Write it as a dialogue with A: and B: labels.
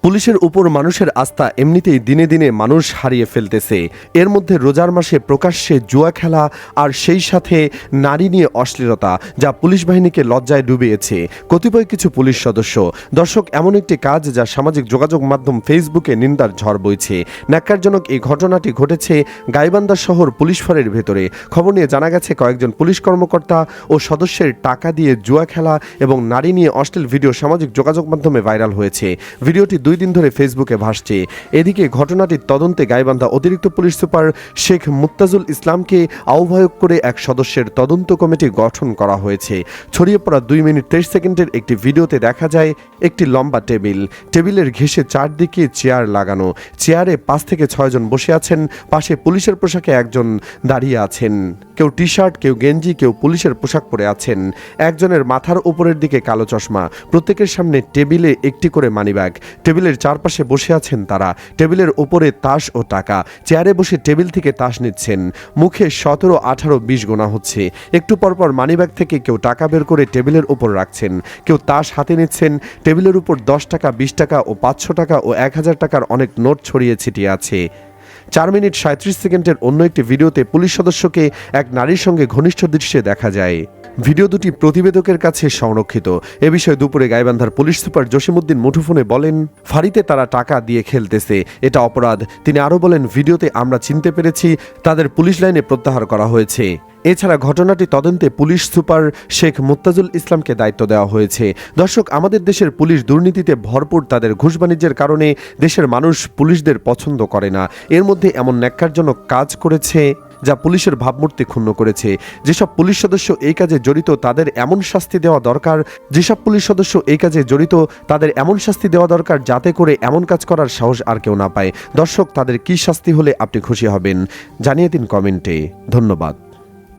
A: পুলিশের উপর মানুষের আস্থা এমনিতেই দিনে দিনে মানুষ হারিয়ে ফেলতেছে। এর মধ্যে রোজার মাসে প্রকাশ্যে জুয়া খেলা আর সেই সাথে নারী নিয়ে অশ্লীলতা, যা পুলিশ বাহিনীকে লজ্জায় ডুবিয়েছে কতিপয় কিছু পুলিশ সদস্য। দর্শক, এমন একটি কাজ যা সামাজিক যোগাযোগ মাধ্যম ফেসবুকে নিন্দার ঝড় বইছে। ন্যাক্কারজনক এই ঘটনাটি ঘটেছে গাইবান্ধা শহর পুলিশ ফাঁড়ির ভেতরে। খবর নিয়ে জানা গেছে কয়েকজন পুলিশ কর্মকর্তা ও সদস্যের টাকা দিয়ে জুয়া খেলা এবং নারী নিয়ে অশ্লীল ভিডিও সামাজিক যোগাযোগ মাধ্যমে ভাইরাল হয়েছে। ভিডিওটি 2 দিন ধরে ফেসবুকে ভাসছে। এদিকে ঘটনাটির তদন্তে গাইবান্ধা অতিরিক্ত পুলিশ সুপার শেখ মুত্তাজুল ইসলামকে আহ্বায়ক করে এক সদস্যের তদন্ত কমিটি গঠন করা হয়েছে। ছড়িয়ে পড়া 2 মিনিট 23 সেকেন্ডের একটি ভিডিওতে দেখা যায় একটি লম্বা টেবিলের ঘেঁষে চারদিকে চেয়ার লাগানো। চেয়ারে 5 থেকে 6 জন বসে আছেন। পাশে পুলিশের পোশাকে একজন দাঁড়িয়ে আছেন। কেউ টি শার্ট, কেউ গেঞ্জি, কেউ পুলিশের পোশাক পরে আছেন। একজনের মাথার উপরের দিকে কালো চশমা। প্রত্যেকের সামনে টেবিলে একটি করে মানিব্যাগ। টেবিলের চারপাশে বসে আছেন তারা। টেবিলের উপরে তাস ও টাকা। চেয়ারে বসে টেবিল থেকে তাস নিচ্ছেন। মুখে 17, 18, 20 গোনা হচ্ছে। একটু পরপর মানিব্যাগ থেকে কেউ টাকা বের করে টেবিলের উপর রাখছেন। কেউ তাস হাতে নিচ্ছেন। টেবিলের উপর 10 টাকা, 20 টাকা ও 500 টাকা ও 1000 টাকার অনেক নোট ছড়িয়ে ছিটিয়ে আছে। 4 মিনিট 37 সেকেন্ডের অন্য একটি ভিডিওতে পুলিশ সদস্যকে এক নারীর সঙ্গে ঘনিষ্ঠ দৃশ্যে দেখা যায়। ভিডিও দুটি প্রতিবেদকের কাছে সংরক্ষিত। এ বিষয়ে দুপুরে গাইবান্ধার পুলিশ সুপার জসিমউদ্দিন মুঠোফোনে বলেন, ফাঁড়িতে তারা টাকা দিয়ে খেলতেছে, এটা অপরাধ। তিনি আরও বলেন, ভিডিওতে আমরা চিনতে পেরেছি, তাদের পুলিশ লাইনে প্রত্যাহার করা হয়েছে। এছাড়া ঘটনাটি তদন্তে পুলিশ সুপার শেখ মুত্তাজুল ইসলামকে দায়িত্ব দেওয়া হয়েছে। দর্শক, আমাদের দেশের পুলিশ দুর্নীতিতে ভরপুর। তাদের ঘুষ বাণিজ্যের কারণে দেশের মানুষ পুলিশদের পছন্দ করে না। এর মধ্যে এমন ন্যাক্কারজনক কাজ করেছে যা পুলিশের ভাবমূর্তি ক্ষুণ্ণ করেছে। যেসব পুলিশ সদস্য এই কাজে জড়িত তাদের এমন শাস্তি দেওয়া দরকার যাতে করে এমন কাজ করার সাহস আর কেউ না পায়। দর্শক, তাদের কি শাস্তি হলে আপনি খুশি হবেন জানিয়ে দিন কমেন্টে। ধন্যবাদ।